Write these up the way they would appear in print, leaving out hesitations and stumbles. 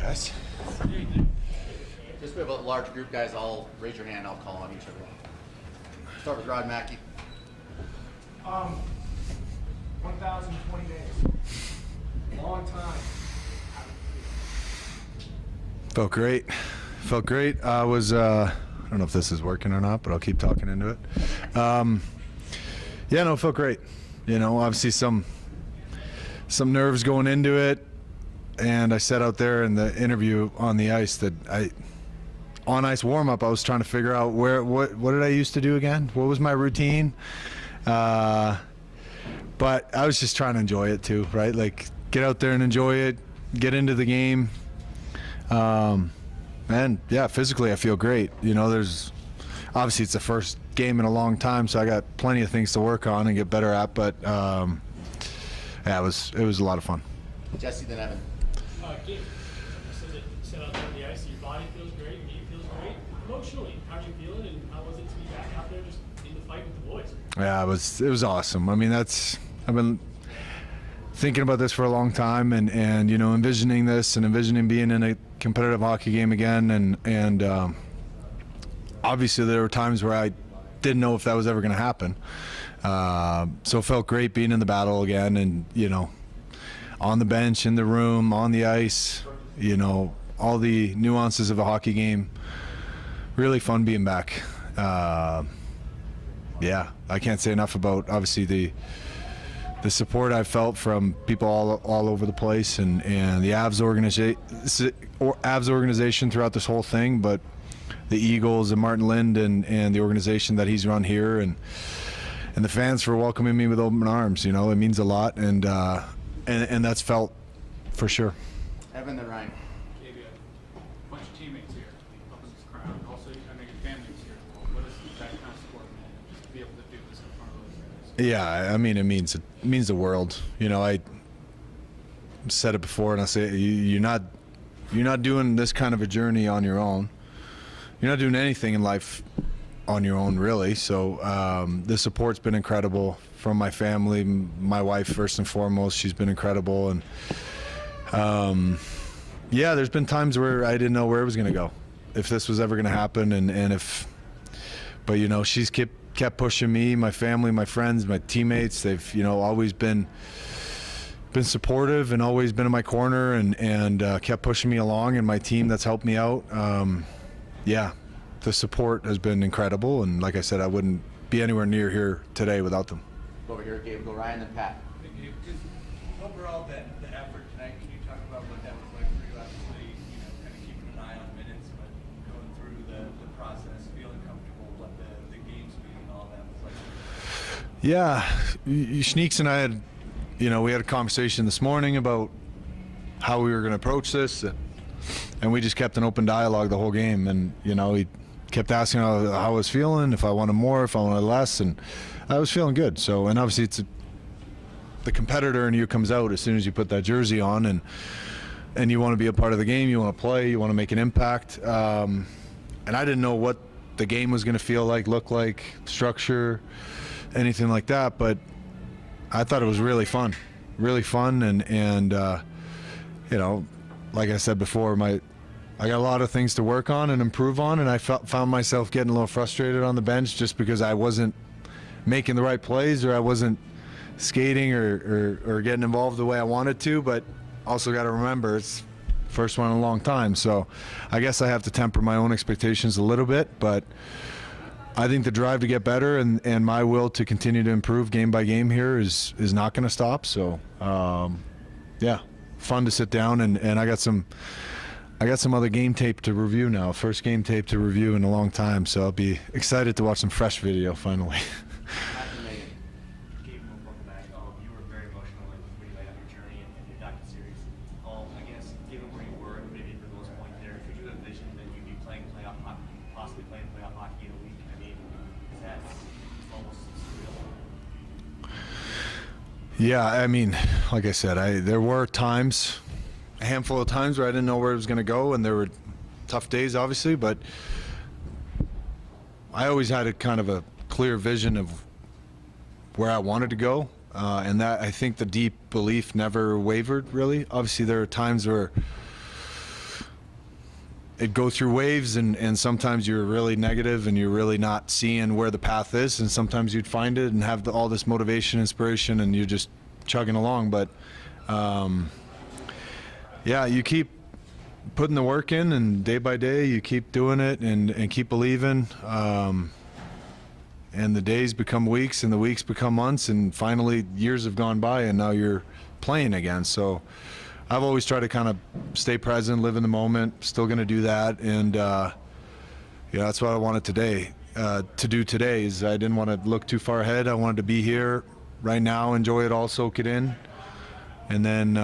guys? Just we have a large group, guys. All raise your hand. I'll call on each of you. Start with Rod Mackey. 1,020 days. Long time. Felt great. I was, I don't know if this is working or not, but I'll keep talking into it. Yeah, no, it felt great. You know, obviously some nerves going into it. And I said out there in the interview on the ice that on ice warm-up, I was trying to figure out what did I used to do again? What was my routine? But I was just trying to enjoy it too, right? Like, get out there and enjoy it, get into the game. And yeah, physically I feel great. You know, there's obviously it's the first game in a long time, so I got plenty of things to work on and get better at. But yeah, it was a lot of fun. Jesse, then Evan. Gabe, you said out there on the ice, your body feels great, your game feels great. Emotionally, how are you feeling, and how was it to be back out there just in the fight with the boys? Yeah, it was awesome. I mean, I've been thinking about this for a long time, and you know, envisioning this and envisioning being in a competitive hockey game again, and obviously there were times where I didn't know if that was ever going to happen. So it felt great being in the battle again, and you know, on the bench, in the room, on the ice, you know, all the nuances of a hockey game. Really fun being back. Yeah, I can't say enough about obviously the support I've felt from people all over the place, and the Avs organization throughout this whole thing, but the Eagles and Martin Lind and the organization that he's run here, and the fans for welcoming me with open arms. You know, it means a lot, and that's felt for sure. Evan, then Ryan. Gabe, a bunch of teammates here up in this crowd. Also, I know your family's here. What is that kind of support, man? Just to be able to do this in front of those guys. Yeah, I mean, it means the world. You know, I said it before, and I say you're not doing this kind of a journey on your own. You're not doing anything in life on your own, really. So the support's been incredible from my family, my wife first and foremost. She's been incredible, and yeah, there's been times where I didn't know where it was going to go, if this was ever going to happen, but you know, she's kept pushing me, my family, my friends, my teammates. They've, you know, always been supportive and always been in my corner, and kept pushing me along, and my team that's helped me out. Yeah, the support has been incredible, and like I said, I wouldn't be anywhere near here today without them. Go over here, Gabe. Go Ryan, then Pat. Just overall, the effort tonight, can you talk about what that was like for you? Obviously, you know, kind of keeping an eye on minutes, but going through the process, feeling comfortable, what the game speed and all that was like. Yeah, Schneeks and I had, you know, we had a conversation this morning about how we were going to approach this, and we just kept an open dialogue the whole game. And you know, he kept asking how I was feeling, if I wanted more, if I wanted less, and I was feeling good. So, and obviously the competitor in you comes out as soon as you put that jersey on, and you want to be a part of the game, you want to play, you want to make an impact. And I didn't know what the game was going to feel like, look like, structure, anything like that, but I thought it was really fun, and you know, like I said before, I got a lot of things to work on and improve on, and I found myself getting a little frustrated on the bench just because I wasn't making the right plays, or I wasn't skating or getting involved the way I wanted to. But also got to remember, it's the first one in a long time, so I guess I have to temper my own expectations a little bit. But I think the drive to get better and my will to continue to improve game by game here is not going to stop. So yeah, fun to sit down, and I got some other game tape to review now. First game tape to review in a long time, so I'll be excited to watch some fresh video finally. Gabe, welcome back. You were very emotional when you laid out your journey and your docu-series. I guess, given where you were, maybe for those points there, could you envision that you'd be playing playoff hockey, possibly playing playoff hockey in a week? I mean, is that almost surreal? Yeah, I mean, like I said, there were times, a handful of times where I didn't know where it was going to go, and there were tough days, obviously, but I always had a kind of a clear vision of where I wanted to go, and that, I think, the deep belief never wavered, really. Obviously, there are times where it go through waves, and sometimes you're really negative and you're really not seeing where the path is, and sometimes you'd find it and have all this motivation, inspiration, and you're just chugging along. But yeah, you keep putting the work in, and day by day you keep doing it and keep believing, and the days become weeks and the weeks become months, and finally years have gone by and now you're playing again. So I've always tried to kind of stay present, live in the moment. Still going to do that, and that's what I wanted to do today. Is I didn't want to look too far ahead. I wanted to be here right now, enjoy it all, soak it in, and then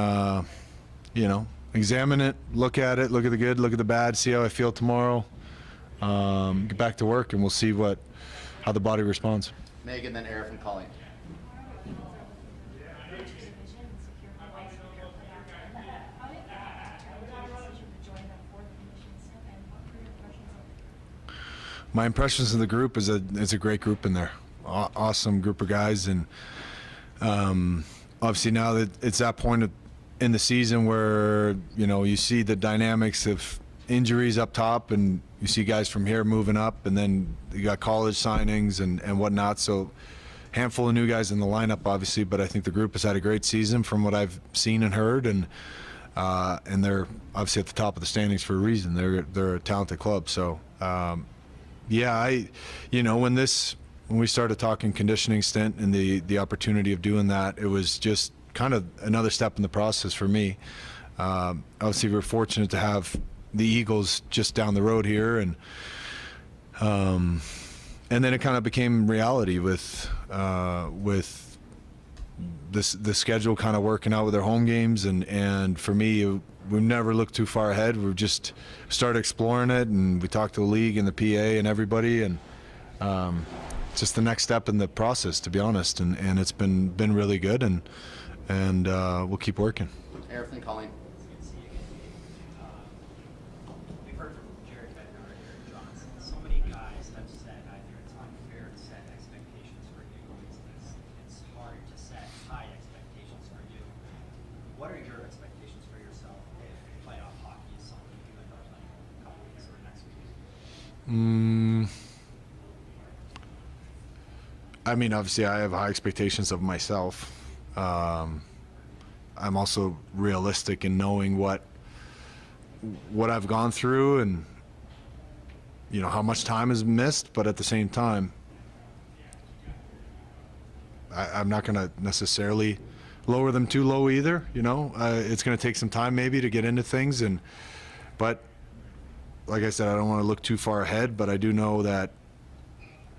examine it, look at it, look at the good, look at the bad, see how I feel tomorrow. Get back to work, and we'll see how the body responds. Megan, then Eric and Colleen. My impressions of the group is it's a great group in there. Awesome group of guys, and obviously now that it's that point in the season where you see the dynamics of injuries up top, and you see guys from here moving up, and then you got college signings and whatnot. So handful of new guys in the lineup, obviously, but I think the group has had a great season from what I've seen and heard, and they're obviously at the top of the standings for a reason. They're a talented club. So. When we started talking conditioning stint and the opportunity of doing that, it was just kind of another step in the process for me. Obviously, we're fortunate to have the Eagles just down the road here, and then it kind of became reality with the schedule kind of working out with their home games, and for me, we've never looked too far ahead. We've just started exploring it, and we talked to the league and the PA and everybody, and just the next step in the process, to be honest. And it's been really good, and we'll keep working. Eric and Colleen. We've heard from Jared Bednar and Eric Johnson. So many guys have said either it's unfair to set expectations for you, it's hard to set high expectations for you. What are your expectations for yourself if playoff hockey is something you end up playing in a couple weeks or next week? I mean, obviously, I have high expectations of myself. I'm also realistic in knowing what I've gone through, and how much time is missed. But at the same time, I'm not going to necessarily lower them too low either. It's going to take some time maybe to get into things, but like I said, I don't want to look too far ahead. But I do know that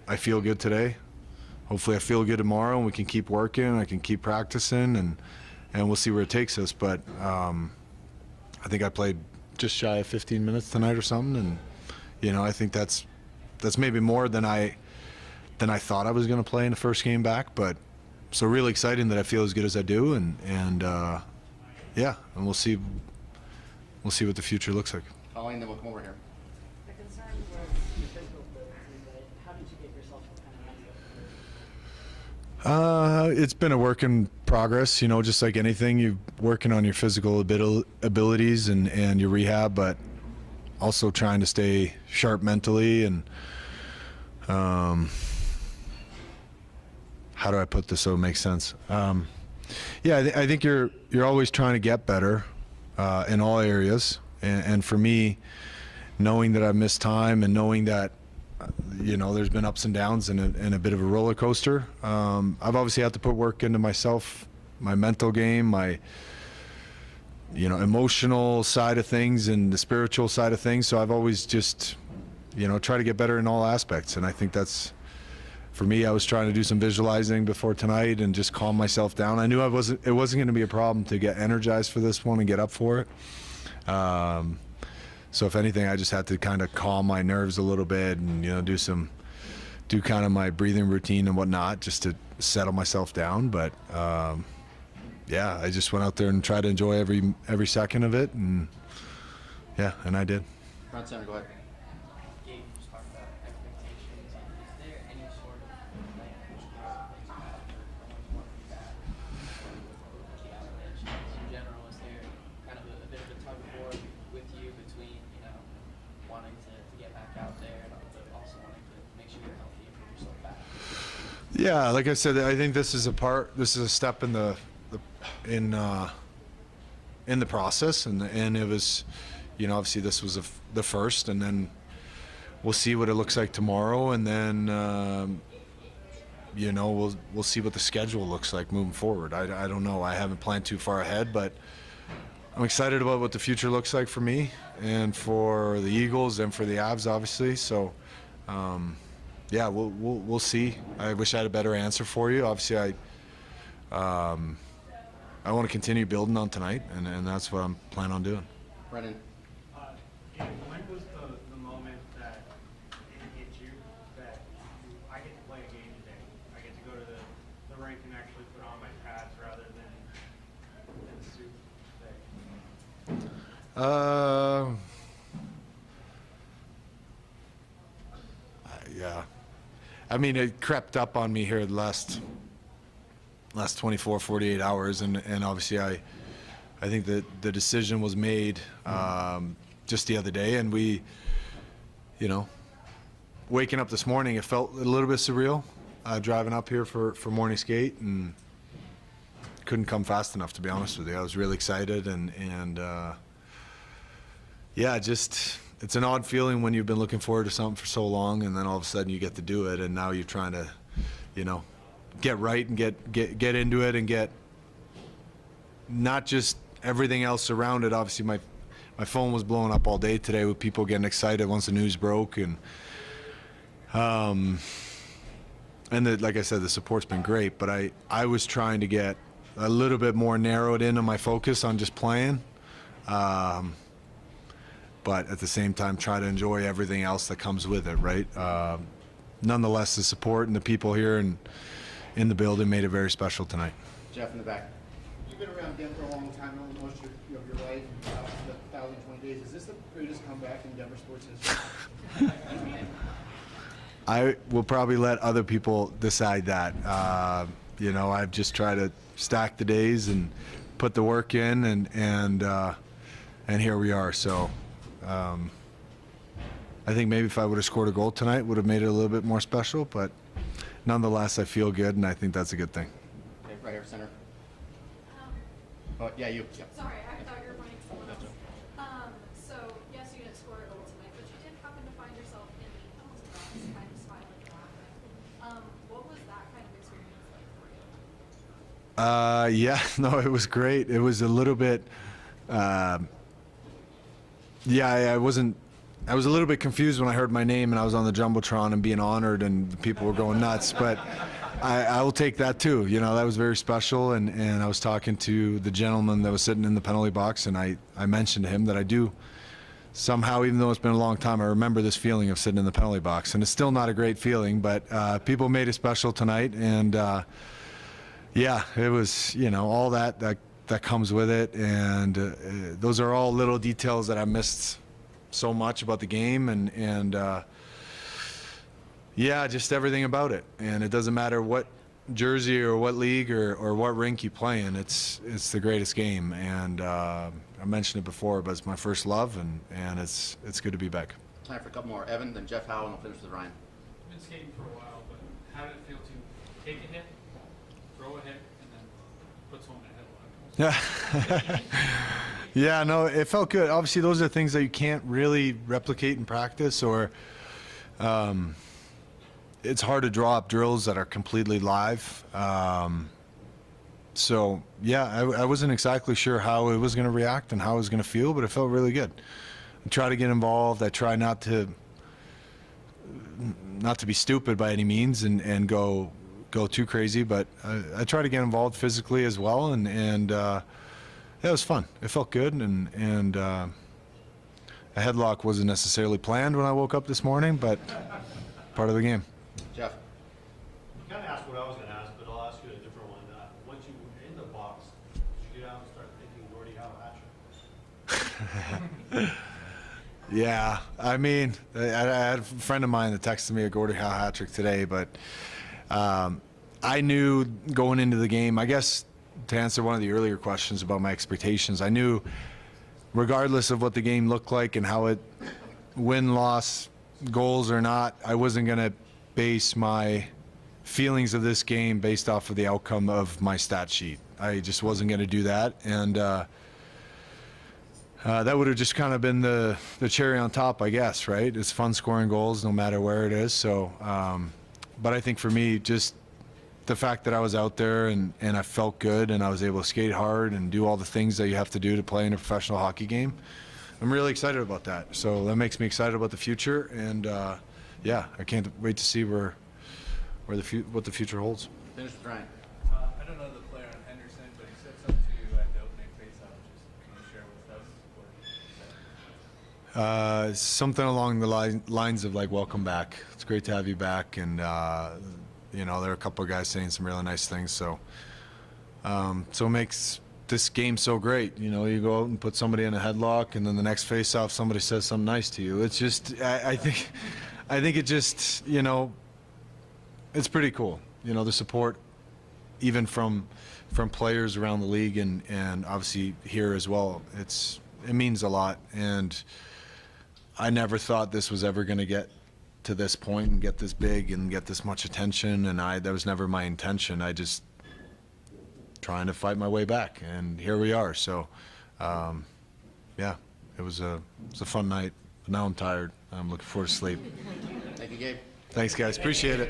I feel good today. Hopefully I feel good tomorrow, and we can keep working. I can keep practicing, and we'll see where it takes us. But I think I played just shy of 15 minutes tonight or something, and I think that's maybe more than I thought I was going to play in the first game back. But so really exciting that I feel as good as I do, and we'll see what the future looks like. Colleen, then we'll come over here. The concern was your physical ability, but how did you get yourself to kind of mental? It's been a work in progress, just like anything. You're working on your physical abilities and your rehab, but also trying to stay sharp mentally. And how do I put this so it makes sense? I think you're always trying to get better in all areas. And for me, knowing that I've missed time and knowing that there's been ups and downs and a bit of a roller coaster. I've obviously had to put work into myself, my mental game, my emotional side of things, and the spiritual side of things. So I've always just try to get better in all aspects. And I think that's, for me, I was trying to do some visualizing before tonight and just calm myself down. I knew it wasn't going to be a problem to get energized for this one and get up for it. So if anything, I just had to kind of calm my nerves a little bit and do kind of my breathing routine and whatnot just to settle myself down. But I just went out there and tried to enjoy every second of it, and I did. Front center, go ahead. Gabe, you just talked about expectations. Is there any sort of language in general? Is there kind of a bit of a tug of war with you between, Yeah, like I said, I think this is a step in the process, and it was, obviously this was the first, and then we'll see what it looks like tomorrow, and then we'll see what the schedule looks like moving forward. I don't know. I haven't planned too far ahead, but I'm excited about what the future looks like for me and for the Eagles and for the Avs, obviously. So, yeah, we'll see. I wish I had a better answer for you. Obviously, I want to continue building on tonight, and that's what I'm planning on doing. Brennan. When was the moment that it hit you that I get to play a game today? I get to go to the rink and actually put on my pads rather than the suit today? Yeah. I mean, it crept up on me here the last 24, 48 hours, and obviously I think that the decision was made just the other day, and we, waking up this morning, it felt a little bit surreal, driving up here for morning skate, and couldn't come fast enough, to be honest with you. I was really excited, and yeah, it's an odd feeling when you've been looking forward to something for so long, and then all of a sudden you get to do it, and now you're trying to, get right and get into it and get not just everything else around it. Obviously, my phone was blowing up all day today with people getting excited once the news broke, and like I said, the support's been great, but I was trying to get a little bit more narrowed into my focus on just playing. But at the same time, try to enjoy everything else that comes with it, right? Nonetheless, the support and the people here and in the building made it very special tonight. Jeff in the back. You've been around Denver a long time, most of your life, the 1,020 days. Is this the greatest comeback in Denver sports history? I will probably let other people decide that. I've just tried to stack the days and put the work in, and here we are. So I think maybe if I would have scored a goal tonight, would have made it a little bit more special. But nonetheless, I feel good, and I think that's a good thing. Okay, right here, center. Oh, yeah, you. Yeah. Sorry, I thought you were pointing to someone else. So, yes, you didn't score a goal tonight, but you did happen to find yourself in the penalty box, kind of smiling and laughing. What was that kind of experience like for you? Yeah, no, it was great. It was a little bit, I was a little bit confused when I heard my name and I was on the Jumbotron and being honored and the people were going nuts, but I will take that too. That was very special, and I was talking to the gentleman that was sitting in the penalty box, and I mentioned to him that I do somehow, even though it's been a long time, I remember this feeling of sitting in the penalty box, and it's still not a great feeling, but people made it special tonight, and yeah, it was, all that comes with it, and those are all little details that I missed so much about the game, and yeah, just everything about it. And it doesn't matter what jersey or what league or what rink you play in, it's the greatest game. And I mentioned it before, but it's my first love, and it's good to be back. Time for a couple more. Evan, then Jeff Howe, and we'll finish with Ryan. I've been skating for a while, but how did it feel to take a hit, throw a hit, and then put someone in a headlock? Yeah, no, it felt good. Obviously, those are things that you can't really replicate in practice, or it's hard to draw up drills that are completely live. So, yeah, I wasn't exactly sure how it was going to react and how it was going to feel, but it felt really good. I try to get involved. I try not to be stupid by any means and go too crazy, but I try to get involved physically as well, and yeah, it was fun. It felt good, and a headlock wasn't necessarily planned when I woke up this morning, but part of the game. Jeff. You kind of asked what I was going to ask, but I'll ask you a different one. Once you were in the box, did you get out and start thinking Gordie Howe hat-trick? Yeah, I mean, I had a friend of mine that texted me a Gordie Howe hat-trick today, but I knew going into the game, I guess, to answer one of the earlier questions about my expectations, I knew regardless of what the game looked like and how it win, loss, goals or not, I wasn't going to base my feelings of this game based off of the outcome of my stat sheet. I just wasn't going to do that, and that would have just kind of been the cherry on top, I guess, right? It's fun scoring goals no matter where it is. So, but I think for me, just the fact that I was out there and I felt good and I was able to skate hard and do all the things that you have to do to play in a professional hockey game, I'm really excited about that. So that makes me excited about the future, and yeah, I can't wait to see what the future holds. Finish with Ryan. I don't know the player on Henderson, but he said something to you at the opening faceoff. Just can you share with us? Something along the lines of like, welcome back. It's great to have you back. And, you know, there are a couple of guys saying some really nice things. So, so it makes this game so great. You know, you go out and put somebody in a headlock, and then the next face-off, somebody says something nice to you. It's just, I think it just, you know, it's pretty cool. You know, the support, even from players around the league and obviously here as well. It means a lot. And I never thought this was ever going to get to this point and get this big and get this much attention, and that was never my intention. I just trying to fight my way back, and here we are. So yeah, it was a fun night, but now I'm tired. I'm looking forward to sleep. Thank you, Gabe. Thanks, guys. Appreciate it.